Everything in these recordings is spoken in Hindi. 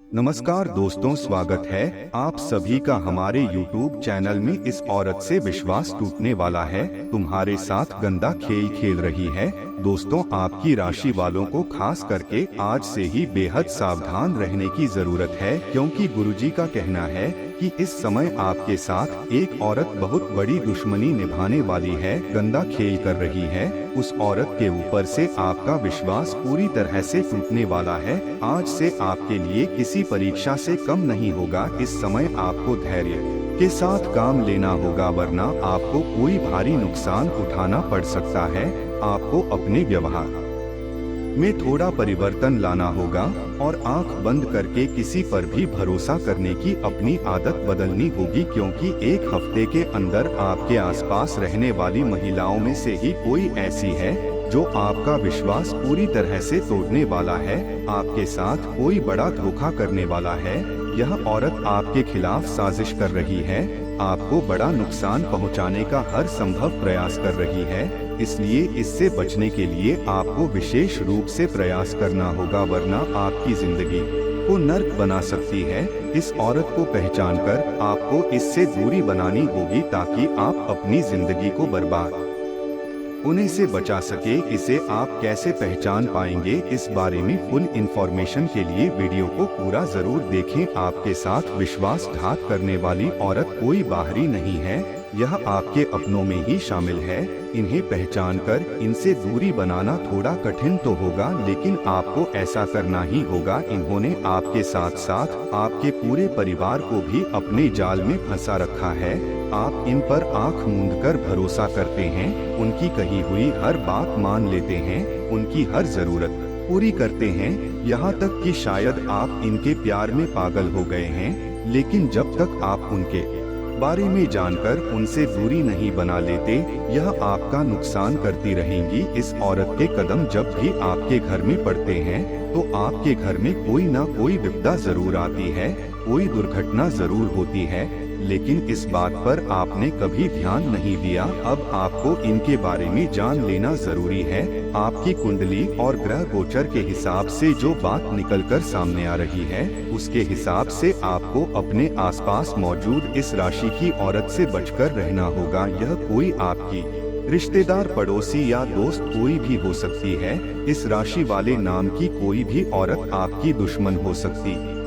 नमस्कार दोस्तों, स्वागत है आप सभी का हमारे YouTube चैनल में। इस औरत से विश्वास टूटने वाला है, तुम्हारे साथ गंदा खेल खेल रही है। दोस्तों, आपकी राशि वालों को खास करके आज से ही बेहद सावधान रहने की जरूरत है, क्योंकि गुरुजी का कहना है कि इस समय आपके साथ एक औरत बहुत बड़ी दुश्मनी निभाने वाली है, गंदा खेल कर रही है। उस औरत के ऊपर से आपका विश्वास पूरी तरह से टूटने वाला है। आज से आपके लिए किसी परीक्षा से कम नहीं होगा। इस समय आपको धैर्य के साथ काम लेना होगा, वरना आपको कोई भारी नुकसान उठाना पड़ सकता है। आपको अपने व्यवहार में थोड़ा परिवर्तन लाना होगा और आंख बंद करके किसी पर भी भरोसा करने की अपनी आदत बदलनी होगी, क्योंकि एक हफ्ते के अंदर आपके आसपास रहने वाली महिलाओं में से ही कोई ऐसी है जो आपका विश्वास पूरी तरह से तोड़ने वाला है। आपके साथ कोई बड़ा धोखा करने वाला है। यह औरत आपके खिलाफ साजिश कर रही है, आपको बड़ा नुकसान पहुंचाने का हर संभव प्रयास कर रही है। इसलिए इससे बचने के लिए आपको विशेष रूप से प्रयास करना होगा, वरना आपकी जिंदगी को नर्क बना सकती है। इस औरत को पहचानकर आपको इससे दूरी बनानी होगी, ताकि आप अपनी जिंदगी को बर्बाद उन्हें से बचा सके। इसे आप कैसे पहचान पाएंगे, इस बारे में फुल इंफॉर्मेशन के लिए वीडियो को पूरा जरूर देखें। आपके साथ विश्वासघात करने वाली औरत कोई बाहरी नहीं है, यह आपके अपनों में ही शामिल है। इन्हें पहचानकर इनसे दूरी बनाना थोड़ा कठिन तो होगा, लेकिन आपको ऐसा करना ही होगा। इन्होंने आपके साथ साथ आपके पूरे परिवार को भी अपने जाल में फंसा रखा है। आप इन पर आंख मूंदकर भरोसा करते हैं, उनकी कही हुई हर बात मान लेते हैं, उनकी हर जरूरत पूरी करते हैं, यहाँ तक कि शायद आप इनके प्यार में पागल हो गए हैं। लेकिन जब तक आप उनके बारे में जानकर उनसे दूरी नहीं बना लेते, यह आपका नुकसान करती रहेंगी। इस औरत के कदम जब भी आपके घर में पड़ते हैं, तो आपके घर में कोई ना कोई विपदा जरूर आती है, कोई दुर्घटना जरूर होती है, लेकिन इस बात पर आपने कभी ध्यान नहीं दिया। अब आपको इनके बारे में जान लेना जरूरी है। आपकी कुंडली और ग्रह गोचर के हिसाब से जो बात निकलकर सामने आ रही है, उसके हिसाब से आपको अपने आसपास मौजूद इस राशि की औरत से बचकर रहना होगा। यह कोई आपकी रिश्तेदार, पड़ोसी या दोस्त कोई भी हो सकती है। इस राशि वाले नाम की कोई भी औरत आपकी दुश्मन हो सकती है।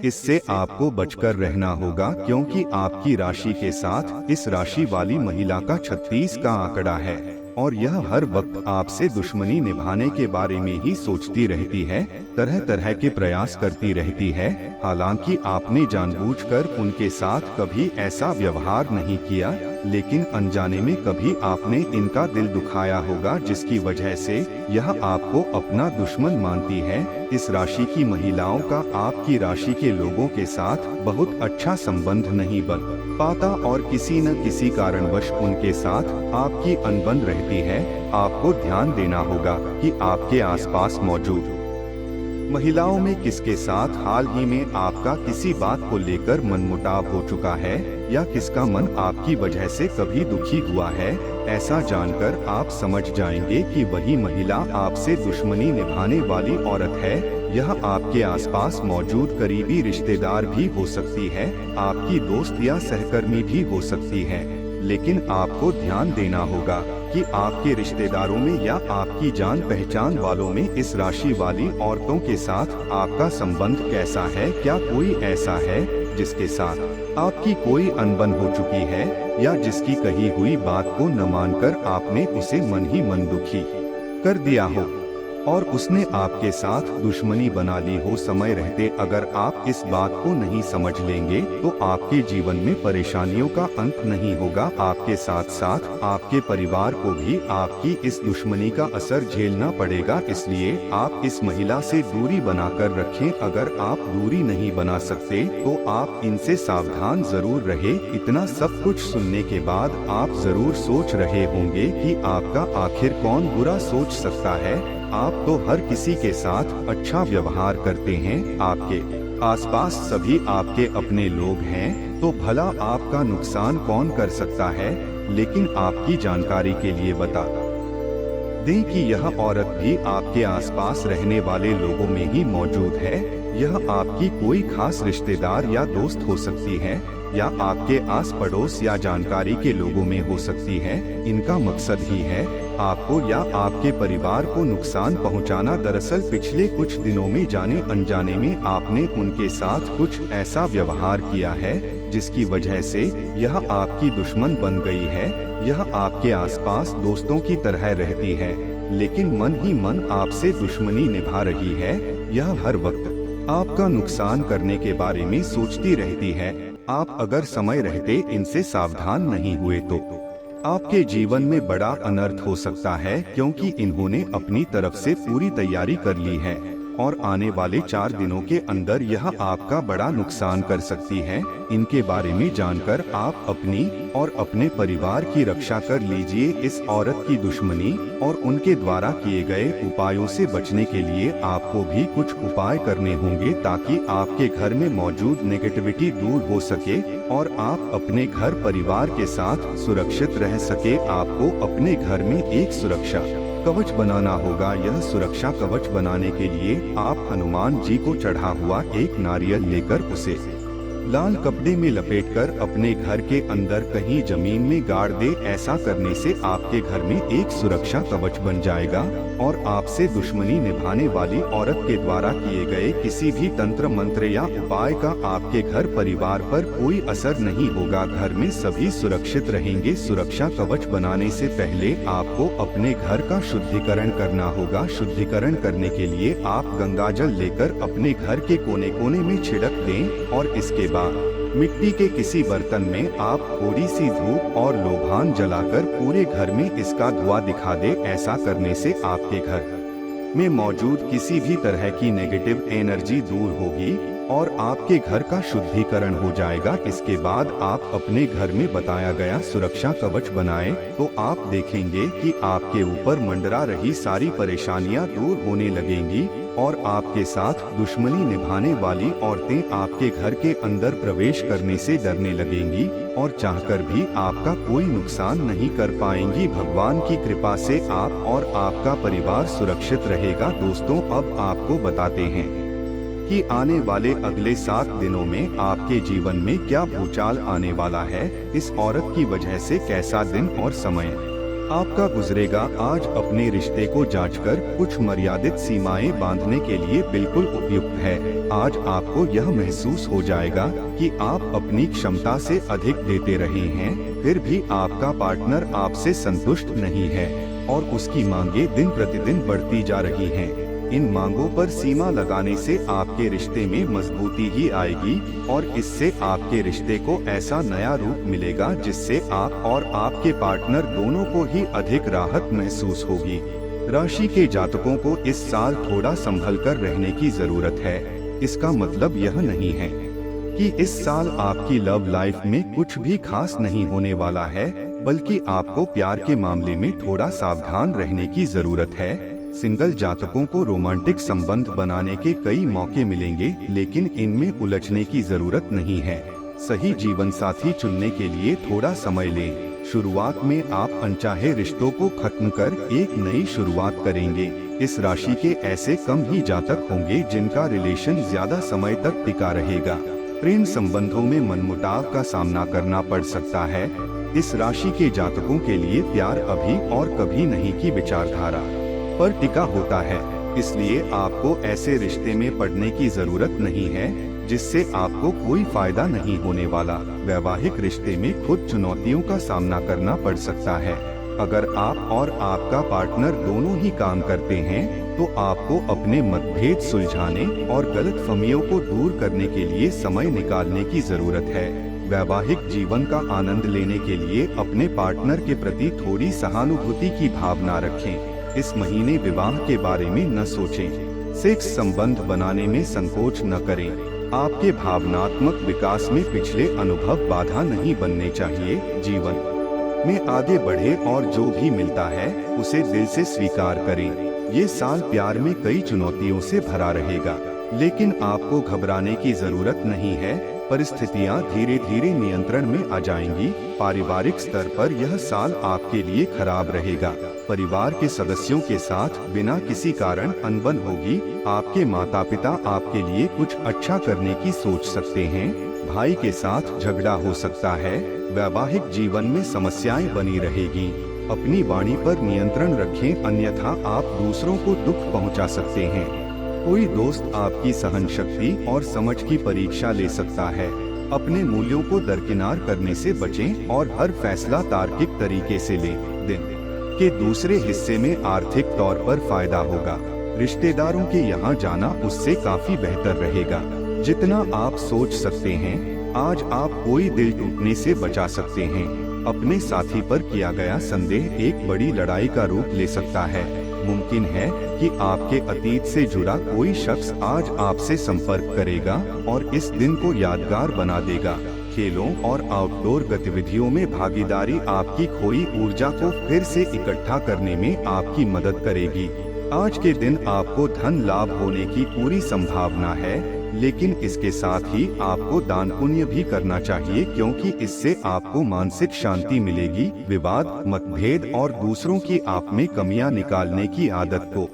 इससे आपको बचकर रहना होगा, क्योंकि आपकी राशि के साथ इस राशि वाली महिला का 36 का आंकड़ा है और यह हर वक्त आपसे दुश्मनी निभाने के बारे में ही सोचती रहती है, तरह तरह के प्रयास करती रहती है। हालांकि आपने जानबूझकर उनके साथ कभी ऐसा व्यवहार नहीं किया, लेकिन अनजाने में कभी आपने इनका दिल दुखाया होगा, जिसकी वजह से यह आपको अपना दुश्मन मानती है। इस राशि की महिलाओं का आपकी राशि के लोगों के साथ बहुत अच्छा संबंध नहीं बन पाता और किसी न किसी कारणवश उनके साथ आपकी अनबन रहती है। आपको ध्यान देना होगा कि आपके आसपास मौजूद महिलाओं में किसके साथ हाल ही में आपका किसी बात को लेकर मनमुटाव हो चुका है, या किसका मन आपकी वजह से कभी दुखी हुआ है। ऐसा जानकर आप समझ जाएंगे कि वही महिला आपसे दुश्मनी निभाने वाली औरत है। यह आपके आसपास मौजूद करीबी रिश्तेदार भी हो सकती है, आपकी दोस्त या सहकर्मी भी हो सकती है। लेकिन आपको ध्यान देना होगा कि आपके रिश्तेदारों में या आपकी जान पहचान वालों में इस राशि वाली औरतों के साथ आपका संबंध कैसा है। क्या कोई ऐसा है जिसके साथ आपकी कोई अनबन हो चुकी है, या जिसकी कही हुई बात को न मानकर आपने उसे मन ही मन दुखी कर दिया हो और उसने आपके साथ दुश्मनी बना ली हो। समय रहते अगर आप इस बात को नहीं समझ लेंगे, तो आपके जीवन में परेशानियों का अंत नहीं होगा। आपके साथ साथ आपके परिवार को भी आपकी इस दुश्मनी का असर झेलना पड़ेगा। इसलिए आप इस महिला से दूरी बनाकर रखें। अगर आप दूरी नहीं बना सकते, तो आप इनसे सावधान जरूर रहे। इतना सब कुछ सुनने के बाद आप जरूर सोच रहे होंगे कि आपका आखिर कौन बुरा सोच सकता है। आप तो हर किसी के साथ अच्छा व्यवहार करते हैं, आपके आसपास सभी आपके अपने लोग हैं, तो भला आपका नुकसान कौन कर सकता है। लेकिन आपकी जानकारी के लिए बता दें कि यह औरत भी आपके आसपास रहने वाले लोगों में ही मौजूद है। यह आपकी कोई खास रिश्तेदार या दोस्त हो सकती है, या आपके आस पड़ोस या जानकारी के लोगों में हो सकती है। इनका मकसद ही है आपको या आपके परिवार को नुकसान पहुंचाना। दरअसल पिछले कुछ दिनों में जाने अनजाने में आपने उनके साथ कुछ ऐसा व्यवहार किया है जिसकी वजह से यह आपकी दुश्मन बन गई है। यह आपके आसपास दोस्तों की तरह रहती है, लेकिन मन ही मन आपसे दुश्मनी निभा रही है। यह हर वक्त आपका नुकसान करने के बारे में सोचती रहती है। आप अगर समय रहते इनसे सावधान नहीं हुए तो आपके जीवन में बड़ा अनर्थ हो सकता है, क्योंकि इन्होंने अपनी तरफ से पूरी तैयारी कर ली है और आने वाले 4 दिनों के अंदर यह आपका बड़ा नुकसान कर सकती है। इनके बारे में जानकर आप अपनी और अपने परिवार की रक्षा कर लीजिए। इस औरत की दुश्मनी और उनके द्वारा किए गए उपायों से बचने के लिए आपको भी कुछ उपाय करने होंगे, ताकि आपके घर में मौजूद नेगेटिविटी दूर हो सके और आप अपने घर परिवार के साथ सुरक्षित रह सके। आपको अपने घर में एक सुरक्षा कवच बनाना होगा। यह सुरक्षा कवच बनाने के लिए आप हनुमान जी को चढ़ा हुआ एक नारियल लेकर उसे लाल कपड़े में लपेटकर अपने घर के अंदर कहीं जमीन में गाड़ दे। ऐसा करने से आपके घर में एक सुरक्षा कवच बन जाएगा और आपसे दुश्मनी निभाने वाली औरत के द्वारा किए गए किसी भी तंत्र मंत्र या उपाय का आपके घर परिवार पर कोई असर नहीं होगा। घर में सभी सुरक्षित रहेंगे। सुरक्षा कवच बनाने से पहले आपको अपने घर का शुद्धिकरण करना होगा। शुद्धिकरण करने के लिए आप गंगा जल लेकर अपने घर के कोने कोने में छिड़क दें और इसके मिट्टी के किसी बर्तन में आप थोड़ी सी धूप और लोबान जलाकर पूरे घर में इसका धुआं दिखा दे। ऐसा करने से आपके घर में मौजूद किसी भी तरह की नेगेटिव एनर्जी दूर होगी और आपके घर का शुद्धिकरण हो जाएगा। इसके बाद आप अपने घर में बताया गया सुरक्षा कवच बनाएं, तो आप देखेंगे कि आपके ऊपर मंडरा रही सारी परेशानियां दूर होने लगेंगी और आपके साथ दुश्मनी निभाने वाली औरतें आपके घर के अंदर प्रवेश करने से डरने लगेंगी और चाहकर भी आपका कोई नुकसान नहीं कर पाएंगी। भगवान की कृपा से आप और आपका परिवार सुरक्षित रहेगा। दोस्तों, अब आपको बताते हैं कि आने वाले अगले 7 दिनों में आपके जीवन में क्या भूचाल आने वाला है। इस औरत की वजह से कैसा दिन और समय आपका गुजरेगा। आज अपने रिश्ते को जांचकर कुछ मर्यादित सीमाएं बांधने के लिए बिल्कुल उपयुक्त है। आज आपको यह महसूस हो जाएगा कि आप अपनी क्षमता से अधिक देते रहे हैं, फिर भी आपका पार्टनर आपसे संतुष्ट नहीं है और उसकी मांगे दिन प्रतिदिन बढ़ती जा रही हैं। इन मांगों पर सीमा लगाने से आपके रिश्ते में मजबूती ही आएगी और इससे आपके रिश्ते को ऐसा नया रूप मिलेगा जिससे आप और आपके पार्टनर दोनों को ही अधिक राहत महसूस होगी। राशि के जातकों को इस साल थोड़ा संभल कर रहने की जरूरत है। इसका मतलब यह नहीं है कि इस साल आपकी लव लाइफ में कुछ भी खास नहीं होने वाला है, बल्कि आपको प्यार के मामले में थोड़ा सावधान रहने की जरूरत है। सिंगल जातकों को रोमांटिक संबंध बनाने के कई मौके मिलेंगे, लेकिन इनमें उलझने की जरूरत नहीं है। सही जीवन साथी चुनने के लिए थोड़ा समय लें। शुरुआत में आप अनचाहे रिश्तों को खत्म कर एक नई शुरुआत करेंगे। इस राशि के ऐसे कम ही जातक होंगे जिनका रिलेशन ज्यादा समय तक टिका रहेगा। प्रेम संबंधों में मनमुटाव का सामना करना पड़ सकता है। इस राशि के जातकों के लिए प्यार अभी और कभी नहीं की विचारधारा पर टिका होता है, इसलिए आपको ऐसे रिश्ते में पड़ने की जरूरत नहीं है जिससे आपको कोई फायदा नहीं होने वाला। वैवाहिक रिश्ते में खुद चुनौतियों का सामना करना पड़ सकता है। अगर आप और आपका पार्टनर दोनों ही काम करते हैं तो आपको अपने मतभेद सुलझाने और गलतफहमियों को दूर करने के लिए समय निकालने की जरूरत है। वैवाहिक जीवन का आनंद लेने के लिए अपने पार्टनर के प्रति थोड़ी सहानुभूति की भावना रखें। इस महीने विवाह के बारे में न सोचें। सेक्स संबंध बनाने में संकोच न करें। आपके भावनात्मक विकास में पिछले अनुभव बाधा नहीं बनने चाहिए। जीवन में आगे बढ़े और जो भी मिलता है उसे दिल से स्वीकार करें। ये साल प्यार में कई चुनौतियों से भरा रहेगा, लेकिन आपको घबराने की जरूरत नहीं है। परिस्थितियां धीरे धीरे नियंत्रण में आ जाएंगी। पारिवारिक स्तर पर यह साल आपके लिए खराब रहेगा। परिवार के सदस्यों के साथ बिना किसी कारण अनबन होगी। आपके माता पिता आपके लिए कुछ अच्छा करने की सोच सकते हैं। भाई के साथ झगड़ा हो सकता है। वैवाहिक जीवन में समस्याएं बनी रहेगी। अपनी वाणी पर नियंत्रण रखें, अन्यथा आप दूसरों को दुख पहुंचा सकते हैं। कोई दोस्त आपकी सहन शक्ति और समझ की परीक्षा ले सकता है। अपने मूल्यों को दरकिनार करने से बचें और हर फैसला तार्किक तरीके से लें। दिन के दूसरे हिस्से में आर्थिक तौर पर फायदा होगा। रिश्तेदारों के यहाँ जाना उससे काफी बेहतर रहेगा जितना आप सोच सकते हैं। आज आप कोई दिल टूटने से बचा सकते हैं। अपने साथी पर किया गया संदेह एक बड़ी लड़ाई का रूप ले सकता है। मुमकिन है कि आपके अतीत से जुड़ा कोई शख्स आज आपसे संपर्क करेगा और इस दिन को यादगार बना देगा। खेलों और आउटडोर गतिविधियों में भागीदारी आपकी खोई ऊर्जा को फिर से इकट्ठा करने में आपकी मदद करेगी। आज के दिन आपको धन लाभ होने की पूरी संभावना है, लेकिन इसके साथ ही आपको दान पुण्य भी करना चाहिए, क्योंकि इससे आपको मानसिक शांति मिलेगी। विवाद, मतभेद और दूसरों की आप में कमियां निकालने की आदत को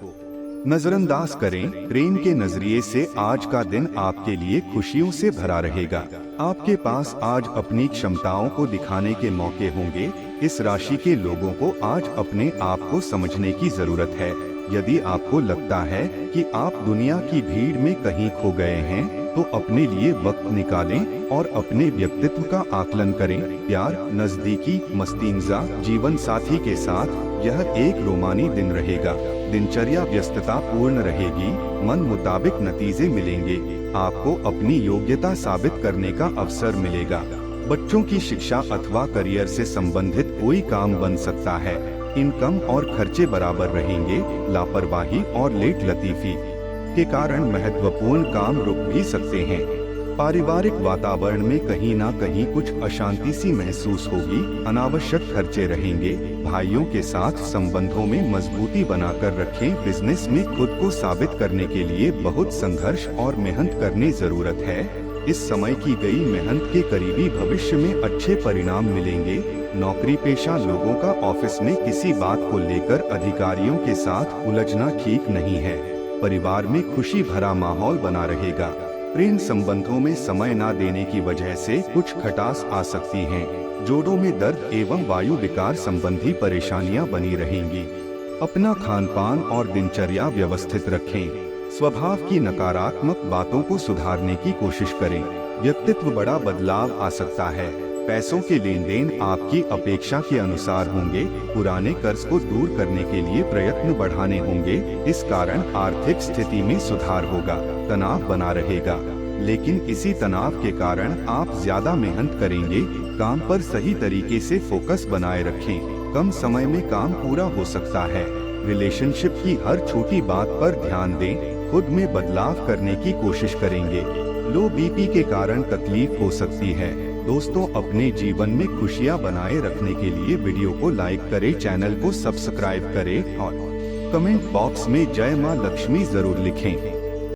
नजरअंदाज करें। प्रेम के नजरिए से आज का दिन आपके लिए खुशियों से भरा रहेगा। आपके पास आज अपनी क्षमताओं को दिखाने के मौके होंगे। इस राशि के लोगों को आज अपने आप को समझने की जरूरत है। यदि आपको लगता है कि आप दुनिया की भीड़ में कहीं खो गए हैं, तो अपने लिए वक्त निकालें और अपने व्यक्तित्व का आकलन करें। प्यार, नजदीकी, मस्तीनजा जीवन साथी के साथ यह एक रोमानी दिन रहेगा। दिनचर्या व्यस्तता पूर्ण रहेगी। मन मुताबिक नतीजे मिलेंगे। आपको अपनी योग्यता साबित करने का अवसर मिलेगा। बच्चों की शिक्षा अथवा करियर से संबंधित कोई काम बन सकता है। इनकम और खर्चे बराबर रहेंगे। लापरवाही और लेट लतीफी के कारण महत्वपूर्ण काम रुक भी सकते हैं। पारिवारिक वातावरण में कहीं ना कहीं कुछ अशांति सी महसूस होगी। अनावश्यक खर्चे रहेंगे। भाइयों के साथ संबंधों में मजबूती बनाकर रखें। बिजनेस में खुद को साबित करने के लिए बहुत संघर्ष और मेहनत करने जरूरत है। इस समय की गई मेहनत के करीबी भविष्य में अच्छे परिणाम मिलेंगे। नौकरी पेशा लोगों का ऑफिस में किसी बात को लेकर अधिकारियों के साथ उलझना ठीक नहीं है। परिवार में खुशी भरा माहौल बना रहेगा। प्रेम संबंधों में समय न देने की वजह से कुछ खटास आ सकती है। जोड़ों में दर्द एवं वायु विकार संबंधी परेशानियां बनी रहेंगी। अपना खान पान और दिनचर्या व्यवस्थित रखें। स्वभाव की नकारात्मक बातों को सुधारने की कोशिश करें। व्यक्तित्व बड़ा बदलाव आ सकता है। पैसों के लेन देन आपकी अपेक्षा के अनुसार होंगे। पुराने कर्ज को दूर करने के लिए प्रयत्न बढ़ाने होंगे। इस कारण आर्थिक स्थिति में सुधार होगा। तनाव बना रहेगा, लेकिन इसी तनाव के कारण आप ज्यादा मेहनत करेंगे। काम पर सही तरीके से फोकस बनाए रखें। कम समय में काम पूरा हो सकता है। रिलेशनशिप की हर छोटी बात पर ध्यान दें। खुद में बदलाव करने की कोशिश करेंगे। लो बीपी के कारण तकलीफ हो सकती है। दोस्तों, अपने जीवन में खुशियां बनाए रखने के लिए वीडियो को लाइक करें, चैनल को सब्सक्राइब करें और कमेंट बॉक्स में जय मां लक्ष्मी जरूर लिखें।